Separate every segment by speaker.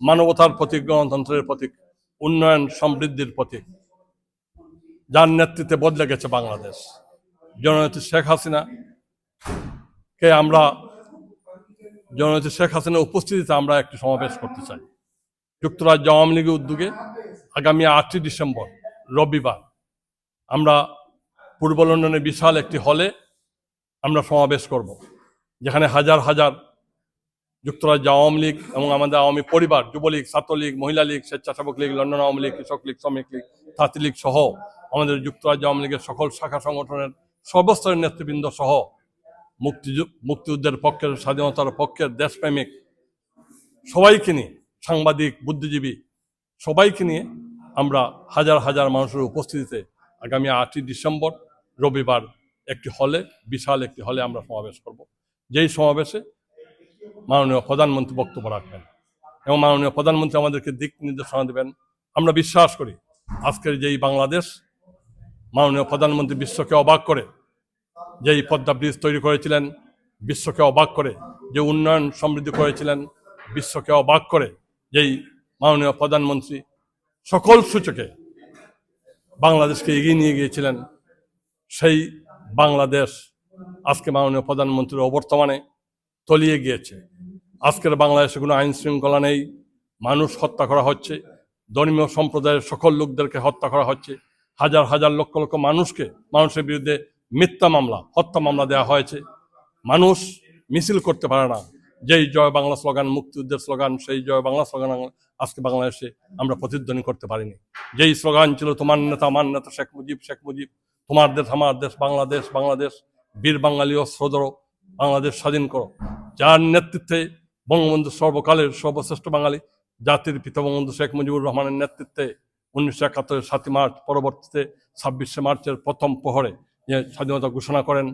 Speaker 1: মানবতার প্রতীক, গণতন্ত্রের প্রতীক, উন্নয়ন সমৃদ্ধির প্রতীক, যার নেতৃত্বে বদলে গেছে বাংলাদেশ। জননেত্রী শেখ হাসিনা কে আমরা জননেত্রী শেখ হাসিনার উপস্থিতিতে আমরা একটি সমাবেশ করতে চাই। যুক্তরাজ্য আওয়ামী লীগের উদ্যোগে আগামী 8ই ডিসেম্বর রবিবার আমরা পূর্ব লন্ডনে বিশাল একটি হলে আমরা সমাবেশ করব, যেখানে হাজার হাজার যুক্তরাজ্য আওয়ামী লীগ এবং আমাদের আওয়ামী পরিবার, যুবলীগ, ছাত্রলীগ, মহিলা লীগ, স্বেচ্ছাসেবক লীগ, লন্ডন আওয়ামী লীগ, কৃষক লীগ, শ্রমিক লীগ, ছাত্রী লীগ সহ আমাদের যুক্তরাজ্য আওয়ামী লীগের সকল শাখা সংগঠনের সর্বস্তরের নেতৃবৃন্দ সহ মুক্তিযুদ্ধের পক্ষের, স্বাধীনতার পক্ষের, দেশপ্রেমিক সবাইকে নিয়ে, সাংবাদিক, বুদ্ধিজীবী সবাইকে নিয়ে আমরা হাজার হাজার মানুষের উপস্থিতিতে আগামী 8ই ডিসেম্বর রবিবার একটি হলে, বিশাল একটি হলে আমরা সমাবেশ করব। যেই সমাবেশে মাননীয় প্রধানমন্ত্রী বক্তব্য রাখবেন এবং মাননীয় প্রধানমন্ত্রী আমাদেরকে দিক নির্দেশনা দেবেন। আমরা বিশ্বাস করি আজকের যেই বাংলাদেশ, মাননীয় প্রধানমন্ত্রী বিশ্বকে অবাক করে যেই পদ্মা ব্রিজ তৈরি করেছিলেন, বিশ্বকে অবাক করে যে উন্নয়ন সমৃদ্ধি করেছিলেন, বিশ্বকে অবাক করে যেই মাননীয় প্রধানমন্ত্রী সকল সূচকে বাংলাদেশকে এগিয়ে নিয়ে গিয়েছিলেন, সেই বাংলাদেশ আজকে মাননীয় প্রধানমন্ত্রীর অবর্তমানে তলিয়ে গিয়েছে। আজকের বাংলাদেশে কোনো আইন শৃঙ্খলা নেই, মানুষ হত্যা করা হচ্ছে, ধর্মীয় সম্প্রদায়ের সকল লোকদেরকে হত্যা করা হচ্ছে, হাজার হাজার লক্ষ লক্ষ মানুষের বিরুদ্ধে মিথ্যা মামলা, হত্যা মামলা দেওয়া হয়েছে। মানুষ মিছিল করতে পারে না। যেই জয় বাংলা স্লোগান, মুক্তিযুদ্ধের স্লোগান, সেই জয় বাংলা স্লোগান আজকে বাংলাদেশে আমরা প্রতিধ্বনি করতে পারিনি। যেই স্লোগান ছিল তোমার নেতা আমার নেতা শেখ মুজিব, শেখ মুজিব, তোমার দেশ আমার দেশ, বাংলাদেশ বাংলাদেশ, বীর বাঙালি অস্ত্র ধরো, বাংলাদেশ স্বাধীন করো, যার নেতৃত্বে বঙ্গবন্ধু সর্বকালের সর্বশ্রেষ্ঠ বাঙালি জাতির পিতা বঙ্গবন্ধু শেখ মুজিবুর রহমানের নেতৃত্বে 1971 7ই মার্চ, পরবর্তীতে 26শে মার্চের প্রথম প্রহরে যে স্বাধীনতা ঘোষণা করেন,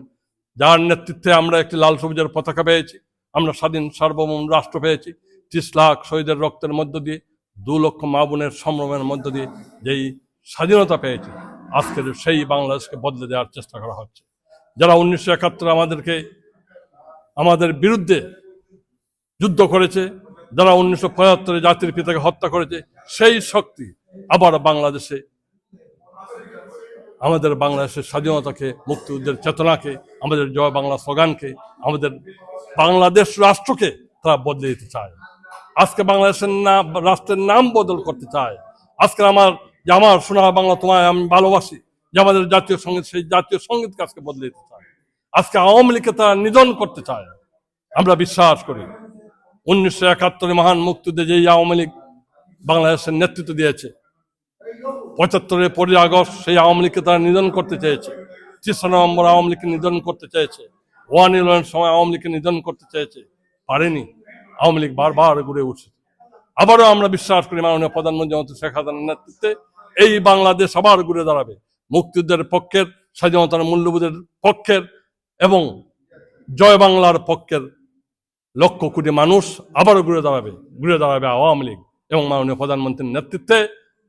Speaker 1: যার নেতৃত্বে আমরা একটি লাল সবুজের পতাকা পেয়েছি, আমরা স্বাধীন সার্বভৌম রাষ্ট্র পেয়েছি, 30 লাখ শহীদের রক্তের মধ্য দিয়ে, 2 লক্ষ মা বোনের সম্ভ্রমের মধ্য দিয়ে যেই স্বাধীনতা পেয়েছি, আজকের সেই বাংলাদেশকে বদলে দেওয়ার চেষ্টা করা হচ্ছে। যারা 1971 আমাদের বিরুদ্ধে যুদ্ধ করেছে, যারা 1975 জাতির পিতাকে হত্যা করেছে, সেই শক্তি আবার বাংলাদেশে আমাদের বাংলাদেশের স্বাধীনতাকে, মুক্তিযুদ্ধের চেতনাকে, আমাদের জয় বাংলা স্লোগানকে, আমাদের বাংলাদেশ রাষ্ট্রকে তারা বদলে দিতে চায়। আজকে বাংলাদেশের রাষ্ট্রের নাম বদল করতে চায়। আজকে আমার সোনার বাংলা তোমায় আমি ভালোবাসি, যে আমাদের জাতীয় সঙ্গীত, সেই জাতীয় সঙ্গীতকে আজকে বদলে দিতে চায়। আজকে আওয়ামী লীগকে তারা নিধন করতে চায়। আমরা বিশ্বাস করি 1971 মহান মুক্তিযুদ্ধে যেই আওয়ামী লীগ বাংলাদেশের নেতৃত্ব দিয়েছে, 75 15 আগস্ট সেই আওয়ামী লীগকে তারা নিধন করতে চেয়েছে, 3 নভেম্বর আওয়ামী লীগকে নিধন করতে চেয়েছে, 1-11 সময় আওয়ামী লীগকে নিধন করতে চেয়েছে, পারেনি। আওয়ামী লীগ বারবার ঘুরে উঠছে। আবারও আমরা বিশ্বাস করি মাননীয় প্রধানমন্ত্রী শেখ হাসিনার নেতৃত্বে এই বাংলাদেশ আবার ঘুরে দাঁড়াবে মুক্তিযুদ্ধের পক্ষের, স্বাধীনতার মূল্যবোধের পক্ষের এবং জয় বাংলার পক্ষের লক্ষ কোটি মানুষ আবারও ঘুরে দাঁড়াবে আওয়ামী লীগ এবং মাননীয় প্রধানমন্ত্রীর নেতৃত্বে।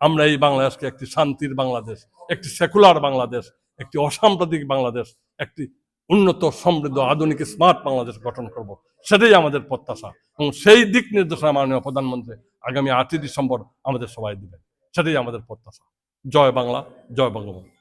Speaker 1: আমরা এই বাংলাদেশকে একটি শান্তির বাংলাদেশ, একটি সেকুলার বাংলাদেশ, একটি অসাম্প্রদায়িক বাংলাদেশ, একটি উন্নত, সমৃদ্ধ, আধুনিক, স্মার্ট বাংলাদেশ গঠন করব। সেটাই আমাদের প্রত্যাশা এবং সেই দিক নির্দেশনা মাননীয় প্রধানমন্ত্রী আগামী 8ই ডিসেম্বর আমাদের সবাই দিবেন। সেটাই আমাদের প্রত্যাশা। জয় বাংলা, জয় বঙ্গবন্ধু।